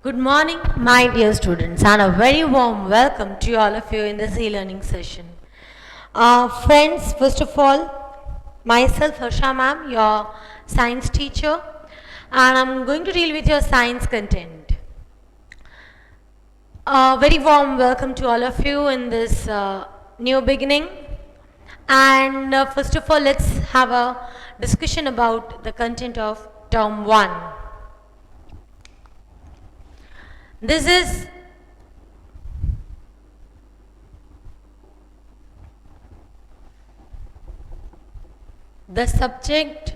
Good morning, my dear students, and a very warm welcome to all of you in this e-learning session. Friends, first of all, myself, Harsha ma'am, your science teacher, and I'm going to deal with your science content. Very warm welcome to all of you in this new beginning. And first of all, let's have a discussion about the content of term 1. This is the subject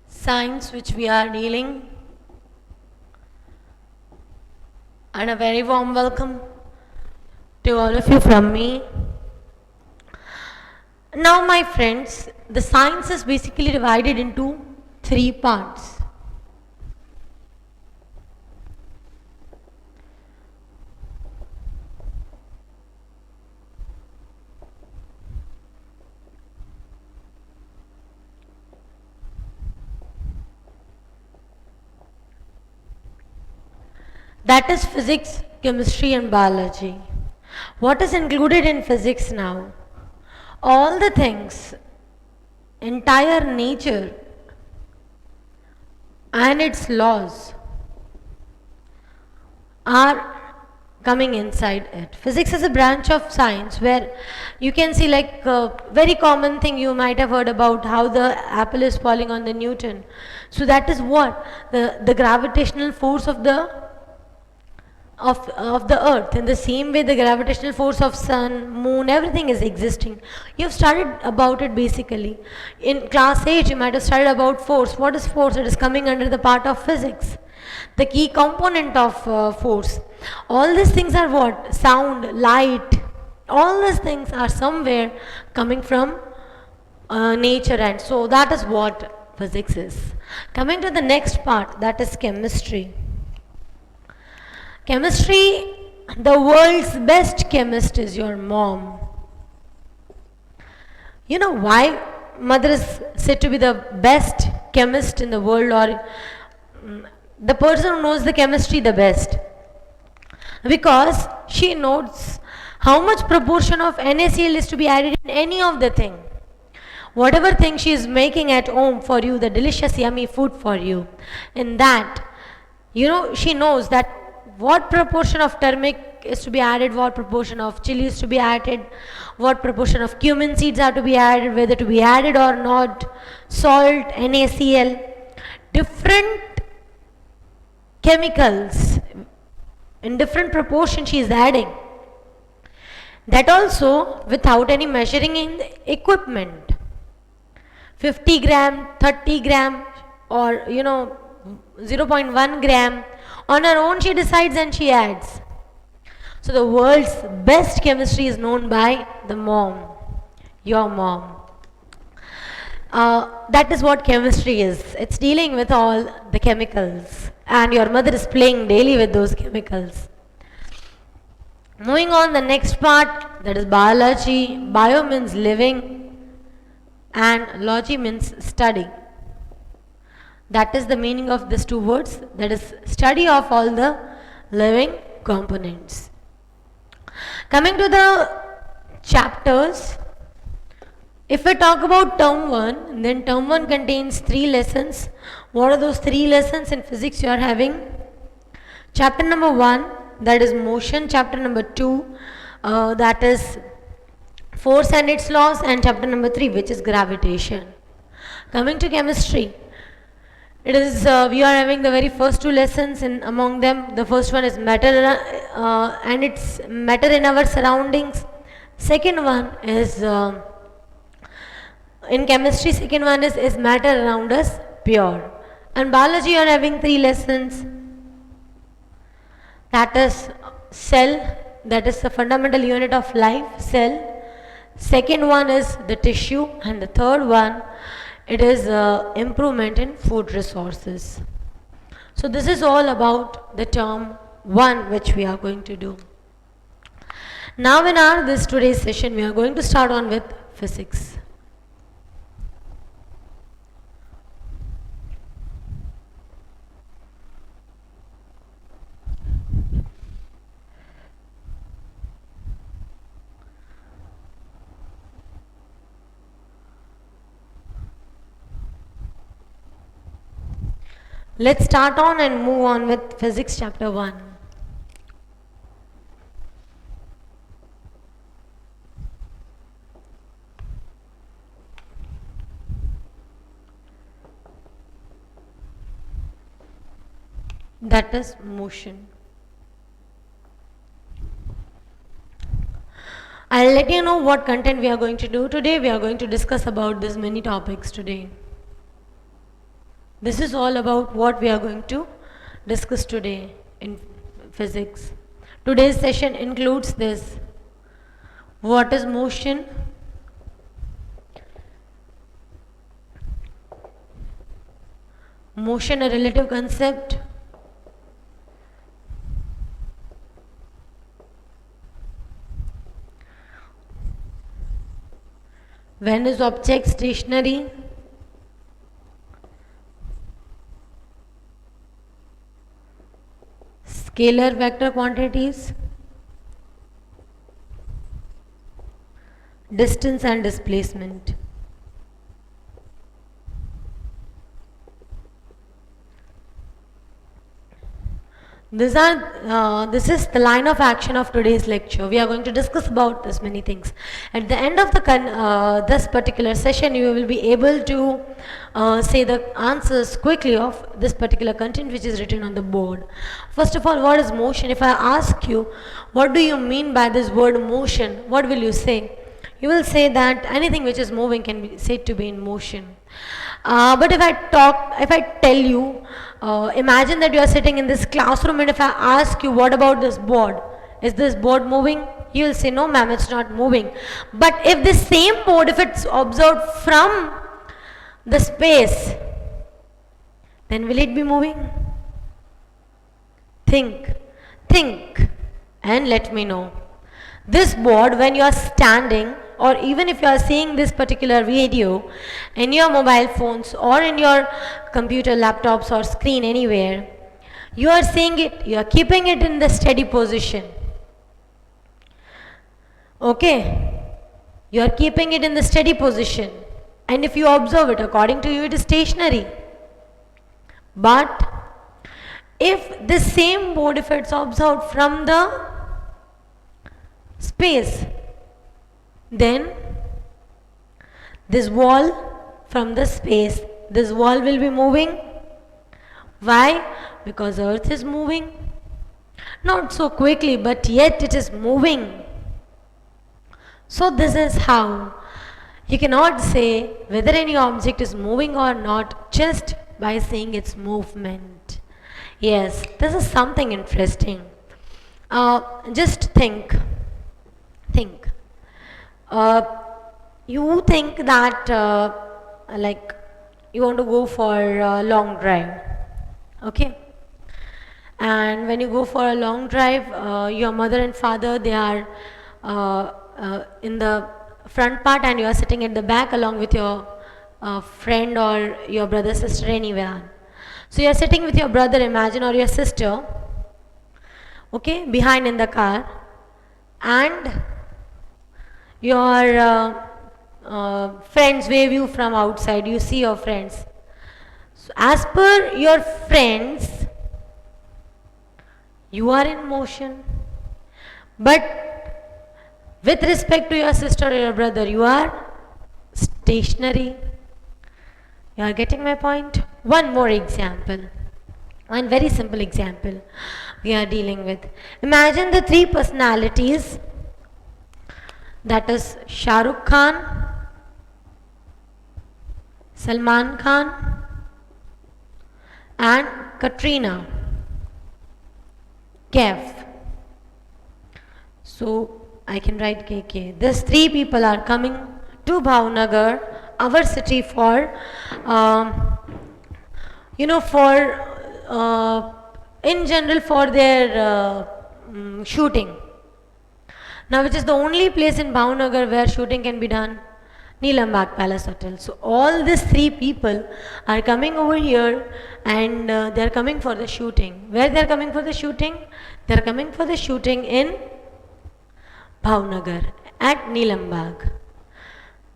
science which we are dealing, and a very warm welcome to all of you from me. Now my friends, the science is basically divided into 3 parts. That is physics, chemistry and biology. What is included in physics now? All the things, entire nature and its laws are coming inside it. Physics is a branch of science where you can see, like very common thing you might have heard about, how the apple is falling on the Newton. So that is what the gravitational force of the earth. In the same way, the gravitational force of sun, moon, everything is existing. You have studied about it basically in class 8. You might have studied about force. What is force? It is coming under the part of physics, the key component of force. All these things are what? Sound, light, all these things are somewhere coming from nature, and so that is what physics is. Coming to the next part, that is chemistry. Chemistry, the world's best chemist is your mom. You know why mother is said to be the best chemist in the world, or the person who knows the chemistry the best? Because she knows how much proportion of NaCl is to be added in any of the thing. Whatever thing she is making at home for you, the delicious yummy food for you, in that, she knows that what proportion of turmeric is to be added, what proportion of chili is to be added, what proportion of cumin seeds are to be added, whether to be added or not, salt, NaCl, different chemicals in different proportion she is adding. That also without any measuring in the equipment. 50 gram, 30 gram, or 0.1 gram. On her own she decides and she adds. So the world's best chemistry is known by the mom, your mom. That is what chemistry is. It's dealing with all the chemicals, and your mother is playing daily with those chemicals. Moving on, the next part, that is biology. Bio means living and logy means study. That is the meaning of these two words, that is study of all the living components. Coming to the chapters, if we talk about term 1, then term 1 contains 3 lessons. What are those 3 lessons in physics you are having? Chapter number 1, that is motion. Chapter number 2, that is force and its laws, and chapter number 3, which is gravitation. Coming to chemistry, it is we are having the very first 2 lessons. In among them, the first one is matter and its matter in our surroundings. Second one is in chemistry, second one is matter around us pure. And biology, you are having 3 lessons. That is cell, that is the fundamental unit of life, cell. Second one is the tissue, and the third one, it is improvement in food resources. So this is all about the term 1 which we are going to do. Now in this today's session, we are going to start on with physics. Let's start on and move on with physics chapter 1. That is motion. I'll let you know what content we are going to do today. We are going to discuss about this many topics today. This is all about what we are going to discuss today in physics. Today's session includes this. What is motion? Motion a relative concept. When is object stationary? Scalar vector quantities. Distance and displacement. This is the line of action of today's lecture. We are going to discuss about this many things. At the end of this particular session, you will be able to say the answers quickly of this particular content which is written on the board. First of all, what is motion? If I ask you, what do you mean by this word motion? What will you say? You will say that anything which is moving can be said to be in motion. But if I tell you, imagine that you are sitting in this classroom, and if I ask you, what about this board? Is this board moving? You will say, no ma'am, it's not moving. But if this same board, if it's observed from the space, then will it be moving? Think and let me know. This board, when you are standing, or even if you are seeing this particular video in your mobile phones or in your computer, laptops or screen anywhere, you are seeing it, you are keeping it in the steady position. Okay, you are keeping it in the steady position, and if you observe it, according to you it is stationary. But if this same board, if it's observed from the space, then this wall from the space, this wall will be moving. Why? Because earth is moving. Not so quickly, but yet it is moving. So this is how you cannot say whether any object is moving or not just by saying its movement. Yes, this is something interesting. Just think. You think that like you want to go for a long drive, okay? And when you go for a long drive, your mother and father, they are in the front part, and you are sitting at the back along with your friend or your brother, sister, anywhere. So you are sitting with your brother, imagine, or your sister, okay, behind in the car, and your friends wave you from outside. You see your friends. So as per your friends, you are in motion, but with respect to your sister or your brother, you are stationary. You are getting my point? One more example, one very simple example we are dealing with. Imagine the three personalities, that is Shah Rukh Khan, Salman Khan and Katrina Kaif. So I can write KK. These three people are coming to Bhavnagar, our city, for in general for their shooting. Now, which is the only place in Bhavnagar where shooting can be done? Neelambag Palace Hotel. So all these three people are coming over here, and they are coming for the shooting. Where they are coming for the shooting? They are coming for the shooting in Bhavnagar at Neelambag.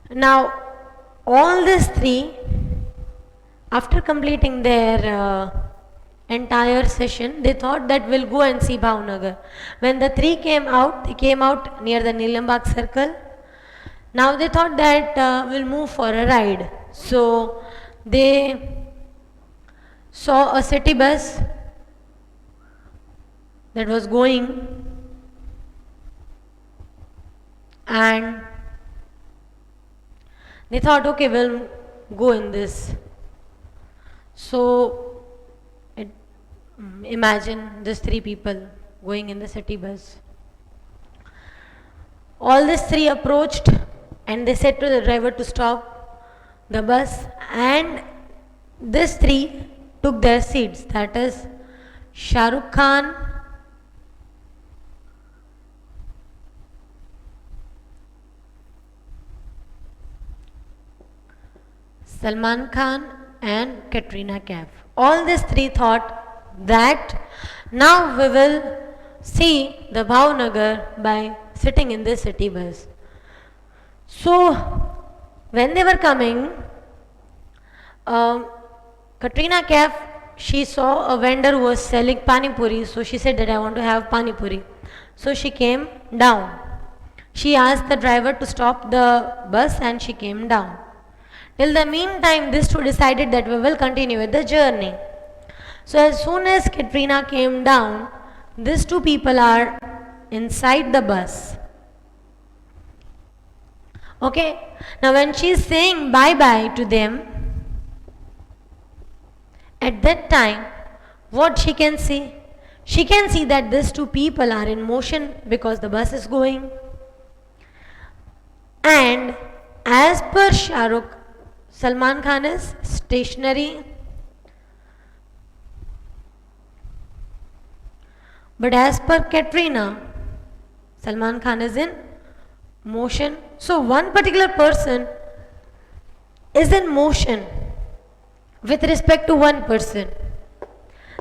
Now all these three, after completing their entire session, they thought that we'll go and see Bhavnagar. When the three came out, they came out near the Nilambag circle. Now they thought that we'll move for a ride. So they saw a city bus that was going, and they thought, okay, we'll go in this. So imagine these three people going in the city bus. All these three approached and they said to the driver to stop the bus, and these three took their seats. That is Shah Rukh Khan, Salman Khan and Katrina Kaif. All these three thought that now we will see the Bhavnagar by sitting in this city bus. So when they were coming, Katrina Kaif, she saw a vendor who was selling pani puri, so she said that I want to have pani puri. So she came down. She asked the driver to stop the bus and she came down. Till the meantime, these two decided that we will continue with the journey. So as soon as Katrina came down, these two people are inside the bus. Okay, now when she is saying bye-bye to them, at that time, what she can see? She can see that these two people are in motion because the bus is going. And as per Shah Rukh, Salman Khan is stationary, but as per Katrina, Salman Khan is in motion. So one particular person is in motion with respect to one person.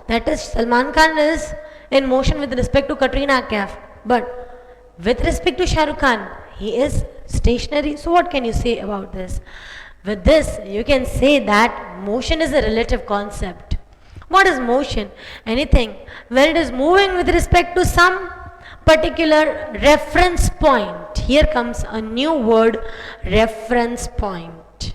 That is, Salman Khan is in motion with respect to Katrina Kaif, but with respect to Shah Rukh Khan, he is stationary. So what can you say about this? With this, you can say that motion is a relative concept. What is motion? Anything when it is moving with respect to some particular reference point. Here comes a new word, reference point.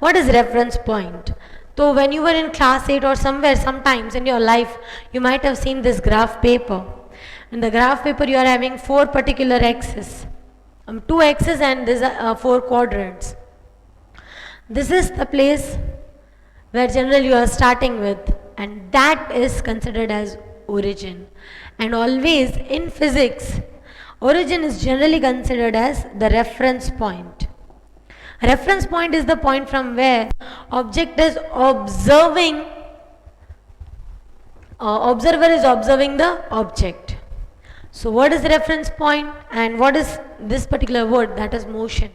What is reference point? So when you were in class 8 or somewhere, sometimes in your life, you might have seen this graph paper. In the graph paper, you are having 4 particular axes, 2 axes and these are 4 quadrants. This is the place where generally you are starting with, and that is considered as origin. And always in physics, origin is generally considered as the reference point. Reference point is the point from where object is observing, observer is observing the object. So what is the reference point and what is this particular word? That is motion.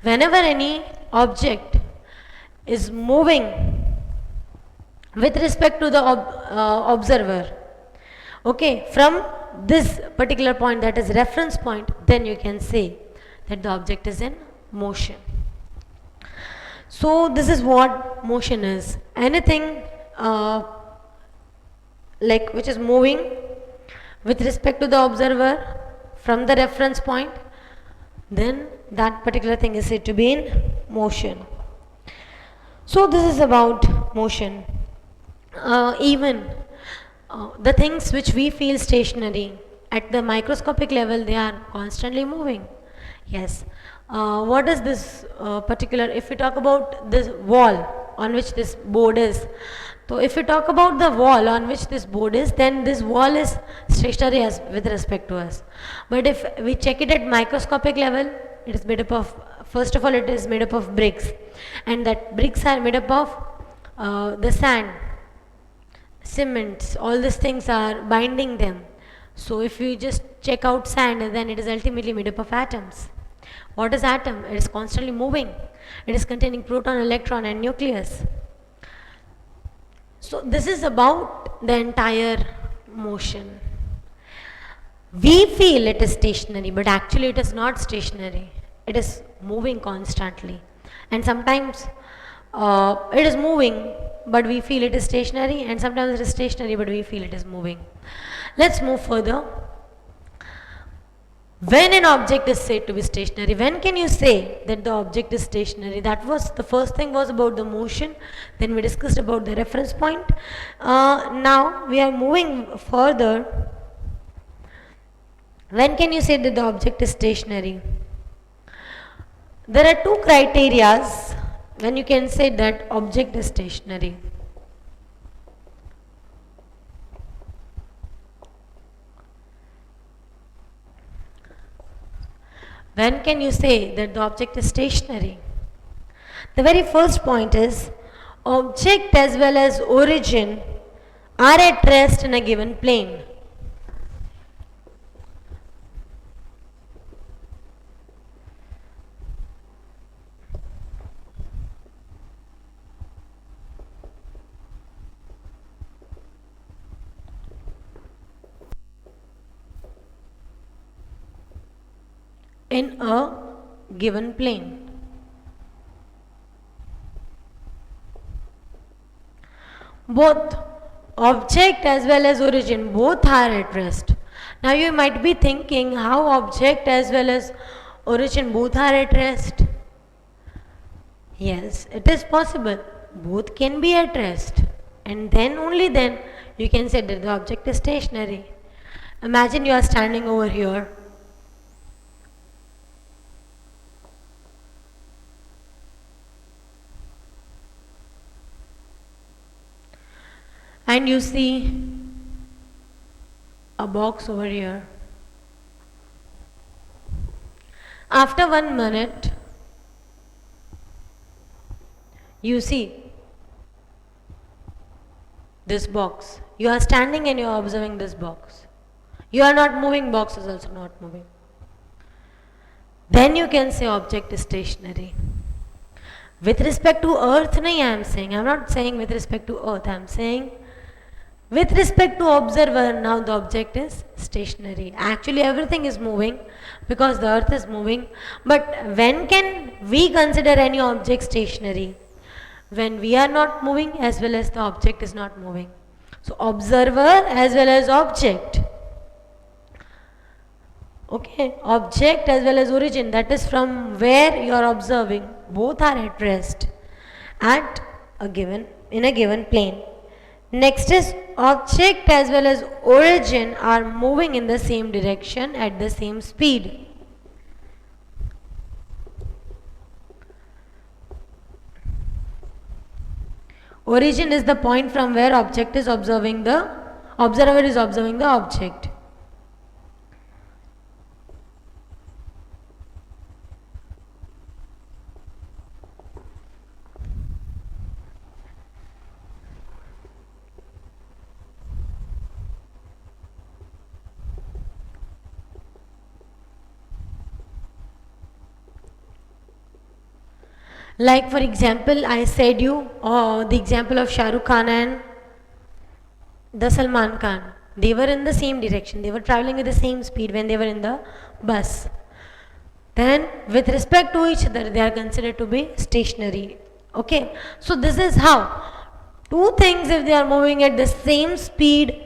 Whenever any object is moving with respect to the observer, okay, from this particular point, that is reference point, then you can say that the object is in motion. So this is what motion is. Anything like which is moving with respect to the observer from the reference point, then that particular thing is said to be in motion. So this is about motion. Even the things which we feel stationary, at the microscopic level they are constantly moving. Yes. What is this particular, if we talk about this wall on which this board is, so if we talk about the wall on which this board is, then this wall is stationary as with respect to us. But if we check it at microscopic level, it is made up of, first of all it is made up of bricks, and that bricks are made up of the sand, cements, all these things are binding them. So if we just check out sand, then it is ultimately made up of atoms. What is atom? It is constantly moving. It is containing proton, electron and nucleus. So this is about the entire motion. We feel it is stationary, but actually it is not stationary. It is moving constantly. And sometimes it is moving but we feel it is stationary, and sometimes it is stationary but we feel it is moving. Let's move further. When an object is said to be stationary, when can you say that the object is stationary? That was the first thing was about the motion, then we discussed about the reference point. Now we are moving further. When can you say that the object is stationary? There are two criterias when you can say that object is stationary. When can you say that the object is stationary? The very first point is object as well as origin are at rest in a given plane. In a given plane. Both object as well as origin, both are at rest. Now you might be thinking how object as well as origin both are at rest. Yes, it is possible. Both can be at rest, and then only then you can say that the object is stationary. Imagine you are standing over here. And you see a box over here. After 1 minute, you see this box. You are standing and you are observing this box. You are not moving, box is also not moving. Then you can say object is stationary. With respect to earth, I am saying, I am not saying with respect to earth, I am saying with respect to observer, now the object is stationary. Actually everything is moving because the earth is moving. But when can we consider any object stationary? When we are not moving as well as the object is not moving. So observer as well as object. Okay, object as well as origin, that is from where you are observing, both are at rest at a given, in a given plane. Next is object as well as origin are moving in the same direction at the same speed. Origin is the point from where object is observing the observer is observing the object. Like for example, I said you the example of Shah Rukh Khan and the Salman Khan. They were in the same direction. They were traveling with the same speed when they were in the bus. Then with respect to each other, they are considered to be stationary. Okay. So this is how two things, if they are moving at the same speed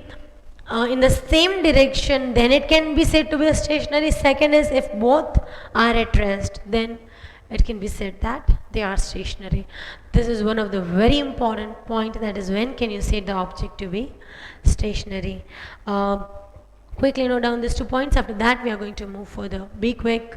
in the same direction, then it can be said to be a stationary. Second is if both are at rest, then it can be said that they are stationary. This is one of the very important point, that is when can you say the object to be stationary. Quickly note down these 2 points. After that we are going to move further. Be quick.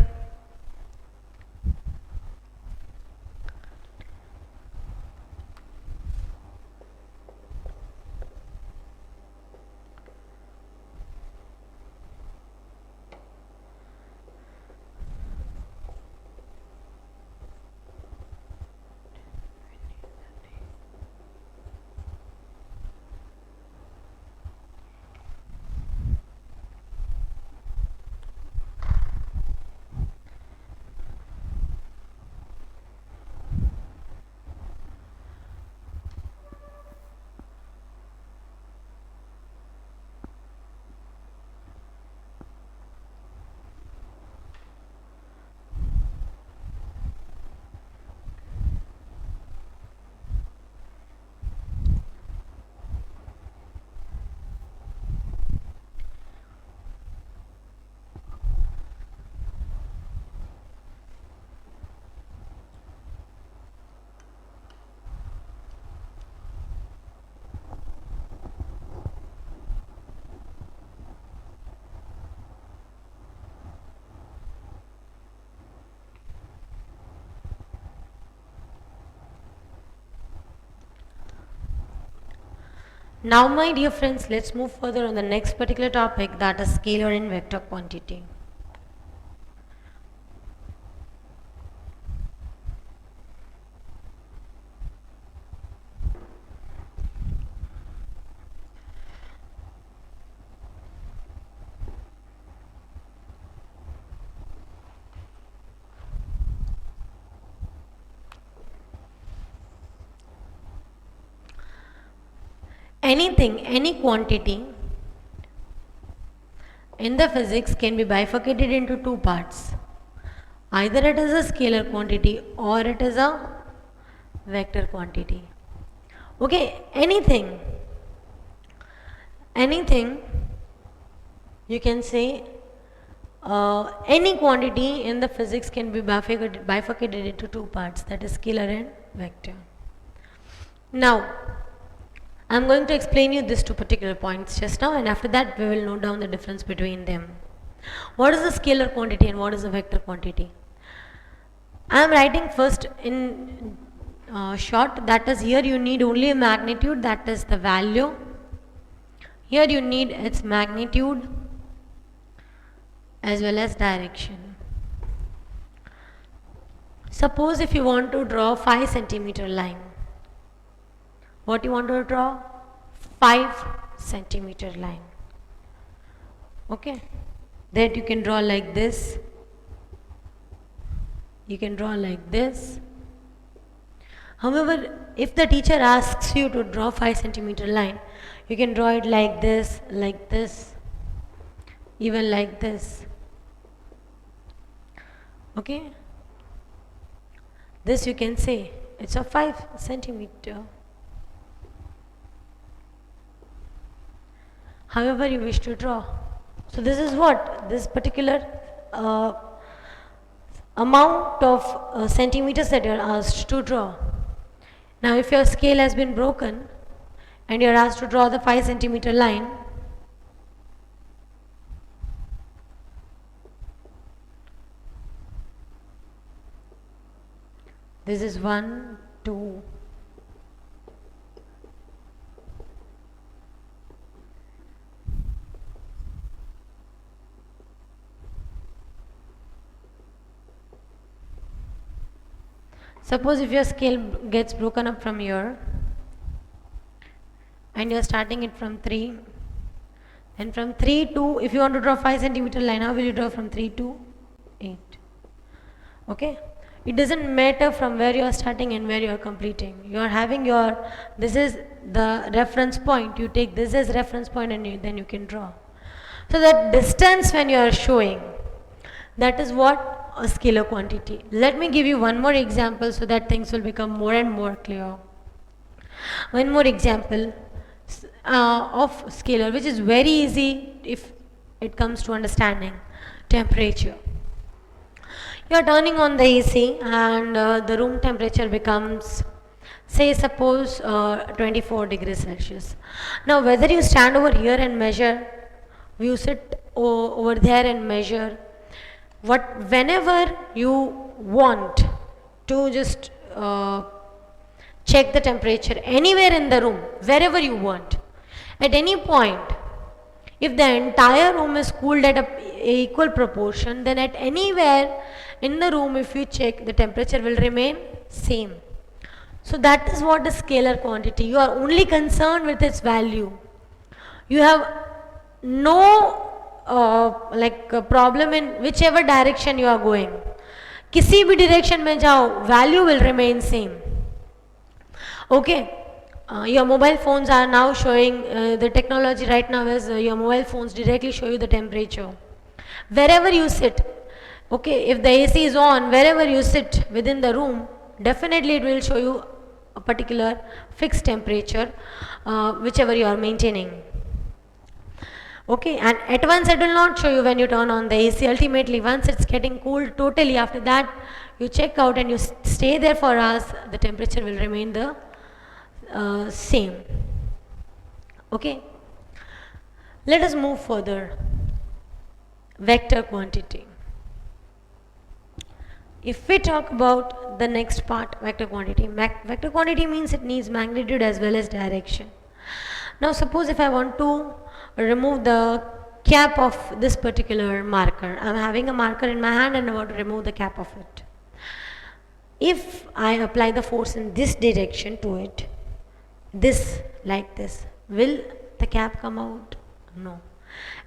Now my dear friends, let's move further on the next particular topic, that is scalar and vector quantity. Anything, any quantity in the physics can be bifurcated into two parts. Either it is a scalar quantity or it is a vector quantity. Okay, anything you can say any quantity in the physics can be bifurcated into two parts, that is scalar and vector. Now, I am going to explain you these two particular points just now, and after that we will note down the difference between them. What is the scalar quantity and what is the vector quantity? I am writing first in short, that is, here you need only a magnitude, that is the value. Here you need its magnitude as well as direction. Suppose if you want to draw 5 centimeter line, what you want to draw? 5 centimeter line. Okay, that you can draw like this, you can draw like this. However, if the teacher asks you to draw 5 centimeter line, you can draw it like this, even like this. Okay, this you can say it's a 5 centimeter. However you wish to draw. So this is what this particular amount of centimeters that you are asked to draw. Now if your scale has been broken and you are asked to draw the 5 centimeter line, this is 1, 2, suppose if your scale gets broken up from here and you are starting it from 3, and from 3 to, if you want to draw 5 centimeter line, how will you draw from 3 to 8? Okay, it doesn't matter from where you are starting and where you are completing. You are having your, this is the reference point, you take this as reference point and then you can draw. So that distance when you are showing, that is what a scalar quantity. Let me give you one more example so that things will become more and more clear. One more example of scalar, which is very easy if it comes to understanding. Temperature. You are turning on the AC and the room temperature becomes, say suppose 24 degrees Celsius. Now whether you stand over here and measure, you sit over there and measure, whenever you want to just check the temperature anywhere in the room, wherever you want, at any point, if the entire room is cooled at a equal proportion, then at anywhere in the room, if you check, the temperature will remain same. So that is what is scalar quantity. You are only concerned with its value. You have no problem in whichever direction you are going. किसी भी direction में जाओ, value will remain same. Okay. Your mobile phones are now showing, the technology right now is your mobile phones directly show you the temperature. Wherever you sit, okay, if the AC is on, wherever you sit within the room, definitely it will show you a particular fixed temperature, whichever you are maintaining. Okay, and at once it will not show you when you turn on the AC. Ultimately, once it's getting cooled totally, after that you check out and you stay there for hours, the temperature will remain the same. Okay, let us move further. Vector quantity. If we talk about the next part, vector quantity, vector quantity means it needs magnitude as well as direction. Now suppose if I want to remove the cap of this particular marker, I am having a marker in my hand and I want to remove the cap of it. If I apply the force in this direction to it, this like this, will the cap come out? No.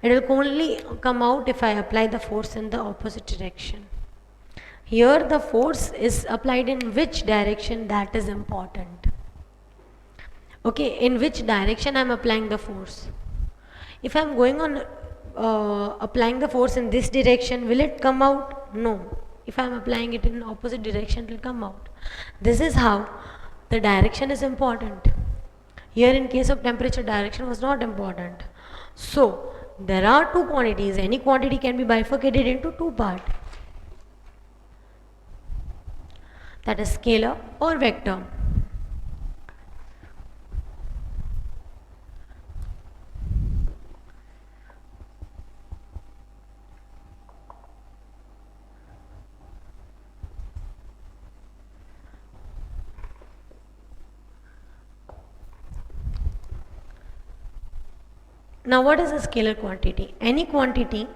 It will only come out if I apply the force in the opposite direction. Here the force is applied in which direction, that is important. Okay, in which direction I am applying the force. If I am going on applying the force in this direction, will it come out? No. If I am applying it in opposite direction, it will come out. This is how the direction is important. Here in case of temperature, direction was not important. So there are two quantities. Any quantity can be bifurcated into two parts. That is scalar or vector. Now what is a scalar quantity? Any quantity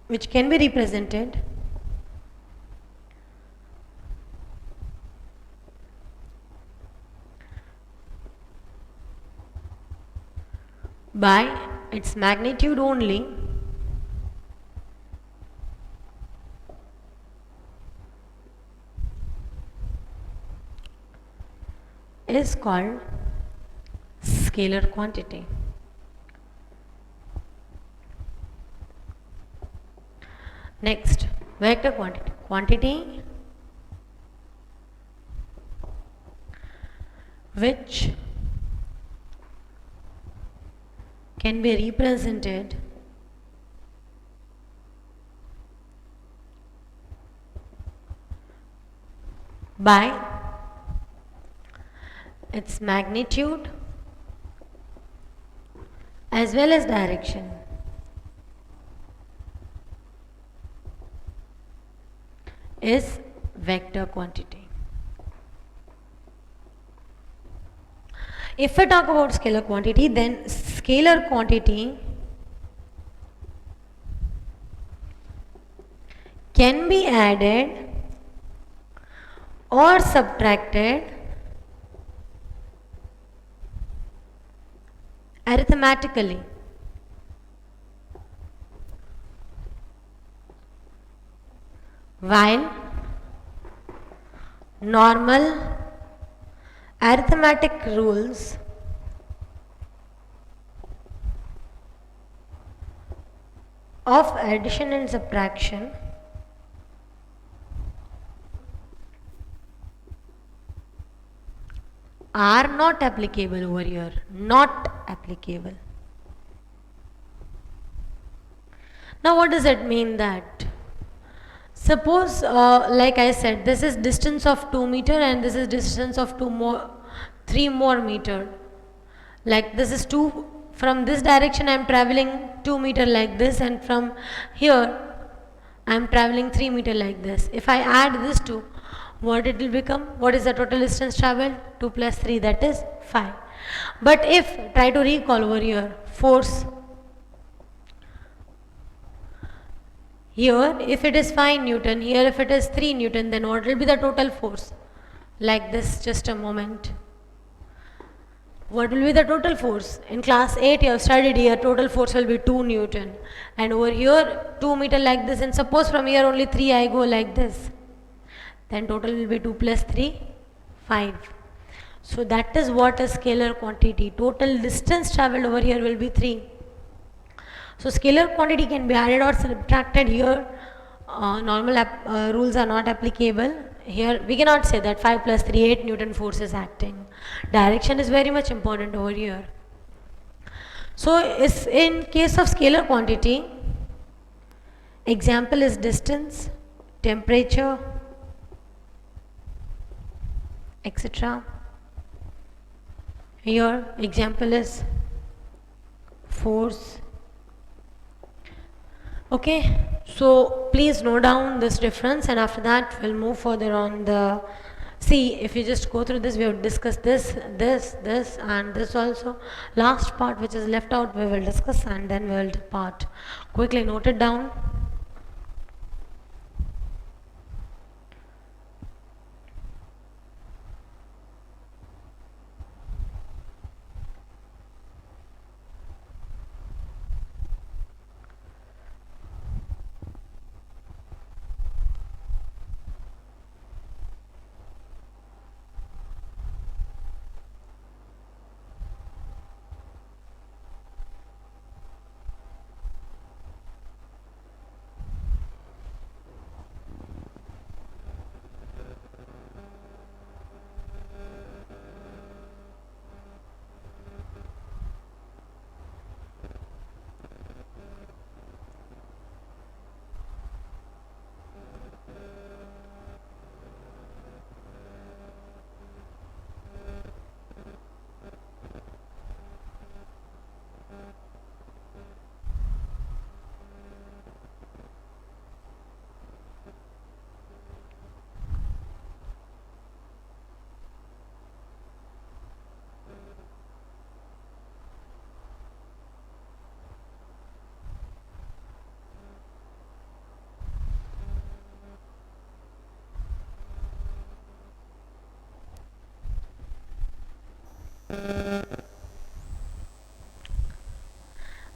which can be represented by its magnitude only is called scalar quantity. Next, vector quantity. Quantity which can be represented by its magnitude as well as direction. Is vector quantity. If I talk about scalar quantity, then scalar quantity can be added or subtracted arithmetically. While normal arithmetic rules of addition and subtraction are not applicable over here. Not applicable. Now what does it mean that? Suppose like I said, this is distance of 2 meter and this is distance of 3 more meter. Like this is 2, from this direction I am traveling 2 meter like this, and from here I am traveling 3 meter like this. If I add this 2, what it will become? What is the total distance traveled? 2 plus 3, that is 5. But if, try to recall over here, force. Here if it is 5 Newton, here if it is 3 Newton, then what will be the total force? Like this, just a moment. What will be the total force? In class 8 you have studied here, total force will be 2 Newton. And over here 2 meter like this, and suppose from here only 3 I go like this. Then total will be 2 plus 3, 5. So that is what is scalar quantity. Total distance travelled over here will be 3. So scalar quantity can be added or subtracted. Here normal rules are not applicable. Here we cannot say that 5 plus 3, 8 Newton force is acting. Direction is very much important over here. So is in case of scalar quantity, example is distance, temperature, etc. Here example is force. Okay, so please note down this difference, and after that we'll move further on the See, if you just go through this, we have discussed this, and this also. Last part which is left out, we will discuss and then we will depart. Quickly note it down.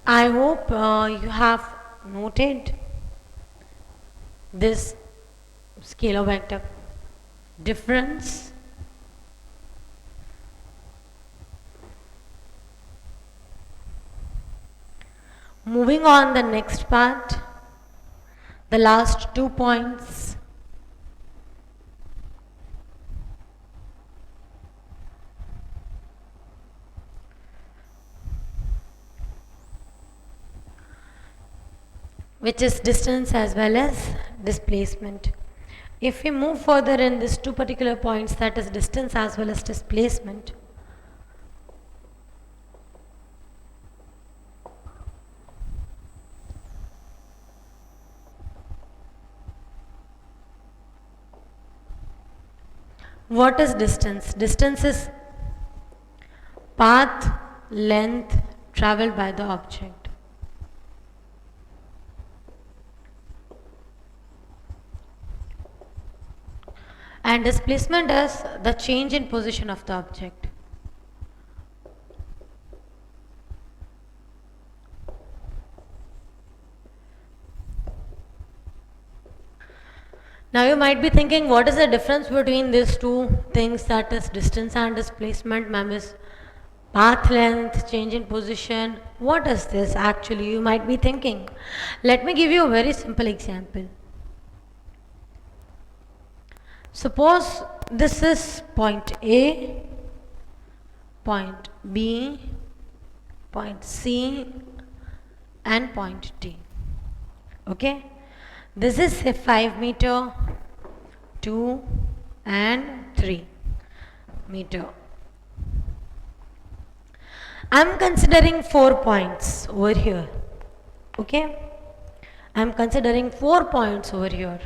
I hope you have noted this scalar vector difference. Moving on the next part, the last 2 points. Which is distance as well as displacement. If we move further in these 2 particular points, that is distance as well as displacement, what is distance? Distance is path length traveled by the object. And displacement is the change in position of the object. Now you might be thinking, what is the difference between these two things, that is distance and displacement? Ma'am, is path length, change in position. What is this actually? You might be thinking. Let me give you a very simple example. Suppose this is point A, point B, point C and point D. Okay, this is a 5 meter, 2 and 3 meter. I am considering 4 points over here. Okay, I am considering 4 points over here.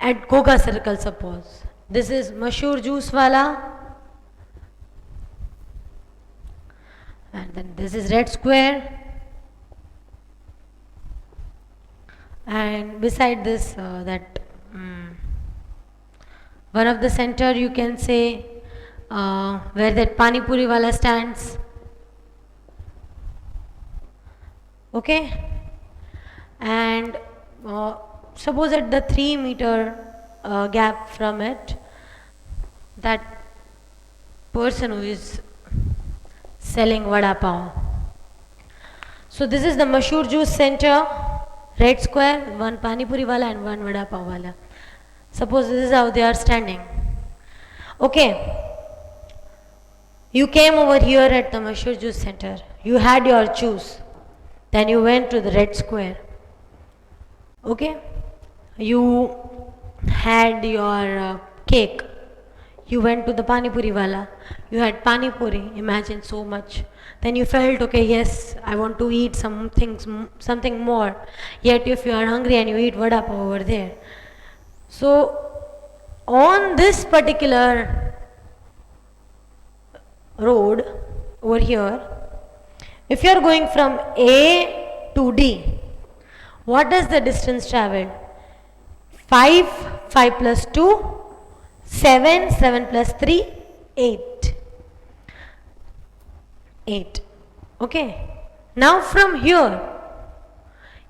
At Goga circle, suppose this is Mashur juice wala, and then this is red square, and beside this one of the center, you can say where that pani puri wala stands. Okay, and suppose at the 3 meter gap from it, that person who is selling vada pav. So this is the Mashur juice center, red square, one pani puri wala and one vada pav wala. Suppose this is how they are standing. Okay, you came over here at the Mashur juice center, you had your juice, then you went to the red square. Okay, you had your cake, you went to the pani puri wala, you had pani puri, imagine so much, then you felt, okay, yes, I want to eat something more, yet if you are hungry and you eat vada pav over there, so on this particular road over here, if you are going from A to D, what is the distance traveled? 5, 5 plus 2, 7, 7 plus 3, 8. 8. Okay. Now from here,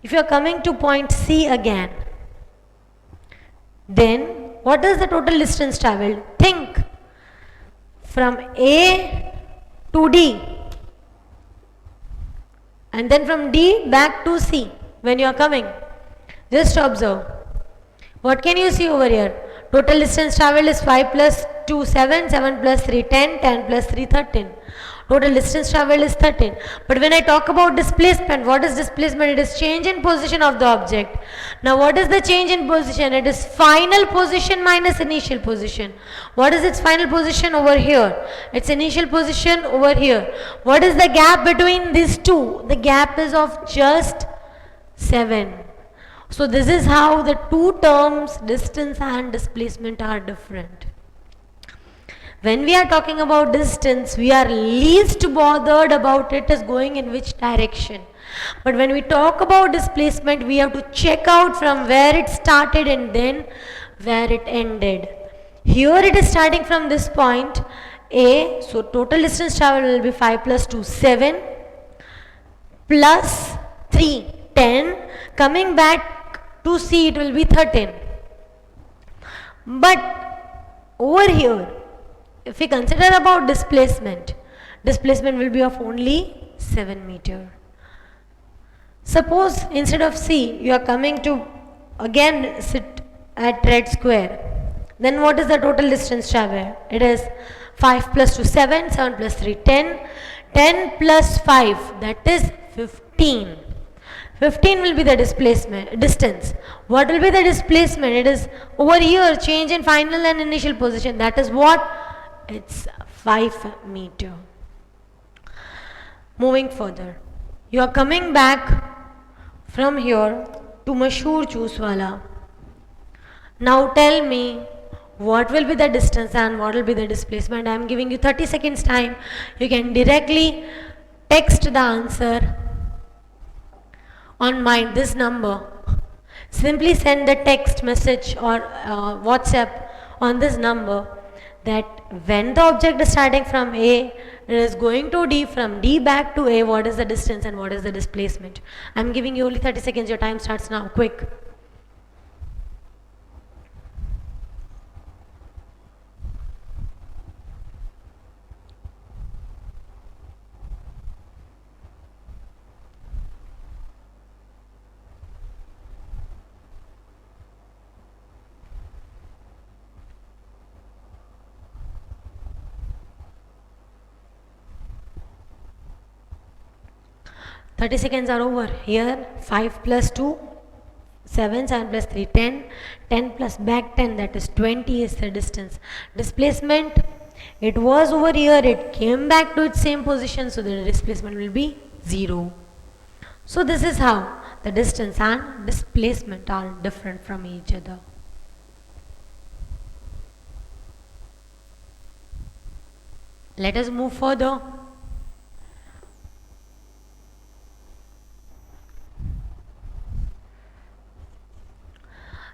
if you are coming to point C again, then what is the total distance traveled? Think. From A to D, and then from D back to C when you are coming. Just observe. What can you see over here? Total distance traveled is 5 plus 2, 7, 7 plus 3, 10, 10 plus 3, 13. Total distance traveled is 13. But when I talk about displacement, what is displacement? It is change in position of the object. Now what is the change in position? It is final position minus initial position. What is its final position over here? Its initial position over here. What is the gap between these two? The gap is of just 7. So this is how the two terms, distance and displacement, are different. When we are talking about distance, we are least bothered about it is going in which direction. But when we talk about displacement, we have to check out from where it started and then where it ended. Here it is starting from this point A, so total distance traveled will be 5 plus 2, 7, plus 3, 10, coming back to C it will be 13. But over here, if we consider about displacement, displacement will be of only 7 meter. Suppose instead of C, you are coming to again sit at red square. Then what is the total distance traveled? It is 5 plus 2, 7, 7 plus 3, 10, 10 plus 5, that is 15. 15 will be the displacement, distance. What will be the displacement? It is over here, change in final and initial position. That is what? It's 5 meter. Moving further, you are coming back from here to Mashhoor Chuswala. Now tell me what will be the distance and what will be the displacement. I am giving you 30 seconds time. You can directly text the answer on this number. Simply send the text message or WhatsApp on this number that when the object is starting from A, it is going to D, from D back to A, what is the distance and what is the displacement. I am giving you only 30 seconds, your time starts now, quick. Thirty seconds are over. Here 5 plus 2, 7, 7 plus 3, 10, 10 plus back 10, that is 20 is the distance. Displacement, it was over here, it came back to its same position, so the displacement will be 0. So this is how the distance and displacement are different from each other. Let us move further.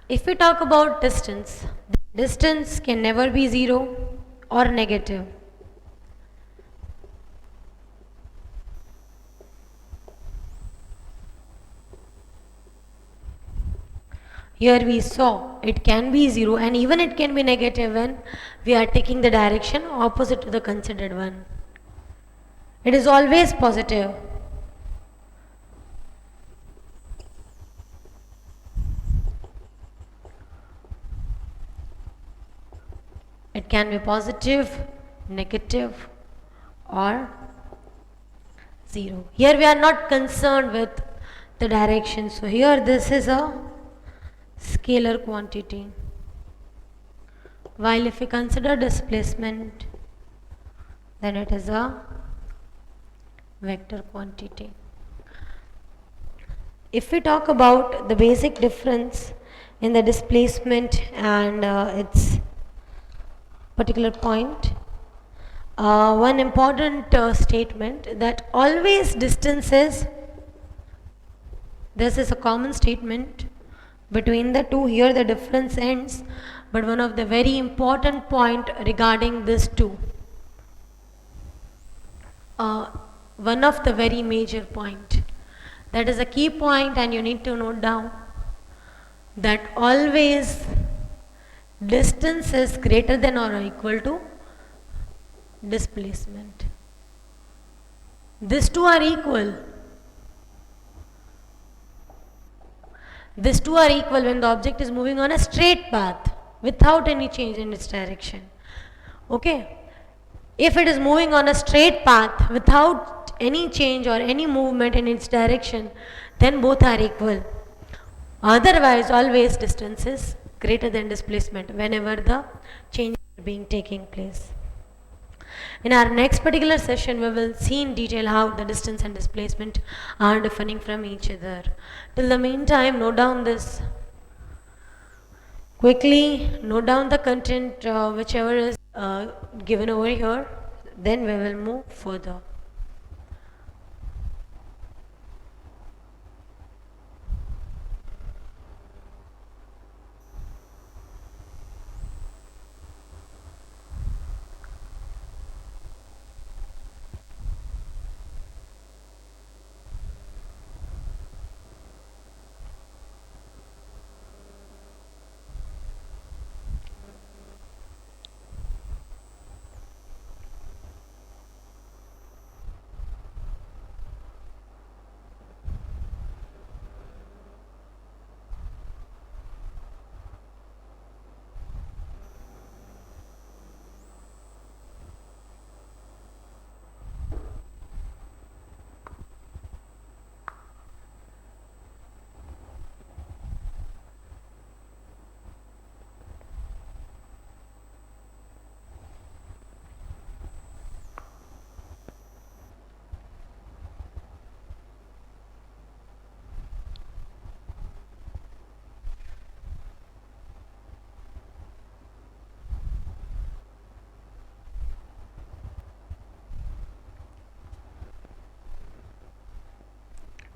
If we talk about distance, distance can never be 0 or negative. Here we saw it can be 0 and even it can be negative when we are taking the direction opposite to the considered one. It is always positive. It can be positive, negative or 0. Here we are not concerned with the direction. So here this is a scalar quantity. While if we consider displacement, then it is a vector quantity. If we talk about the basic difference in the displacement and its particular point. One important statement that always distances, this is a common statement between the two, here the difference ends, but one of the very important point regarding this two, one of the very major point, that is a key point and you need to note down, that always distance is greater than or equal to displacement. These two are equal. These two are equal when the object is moving on a straight path without any change in its direction. Okay? If it is moving on a straight path without any change or any movement in its direction, then both are equal. Otherwise, always distance is greater than displacement whenever the change is being taking place. In our next particular session, we will see in detail how the distance and displacement are differing from each other. Till the meantime, note down this. Quickly note down the content whichever is given over here, then we will move further.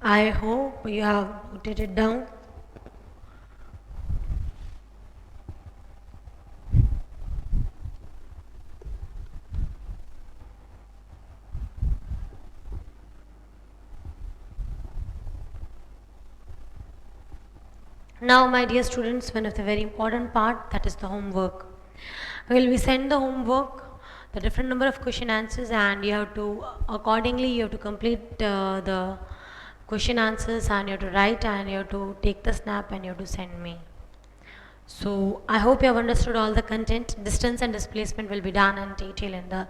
I hope you have noted it down. Now, my dear students, one of the very important part, that is the homework. We will send the homework, the different number of question answers, and you have to accordingly you have to complete the question answers, and you have to write, and you have to take the snap, and you have to send me. So I hope you have understood all the content. Distance and displacement will be done in detail in the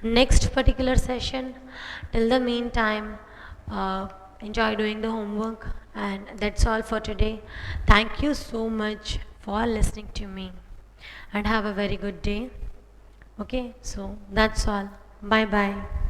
next particular session. Till the meantime, enjoy doing the homework, and that's all for today. Thank you so much for listening to me, and have a very good day. Okay, so that's all. Bye bye.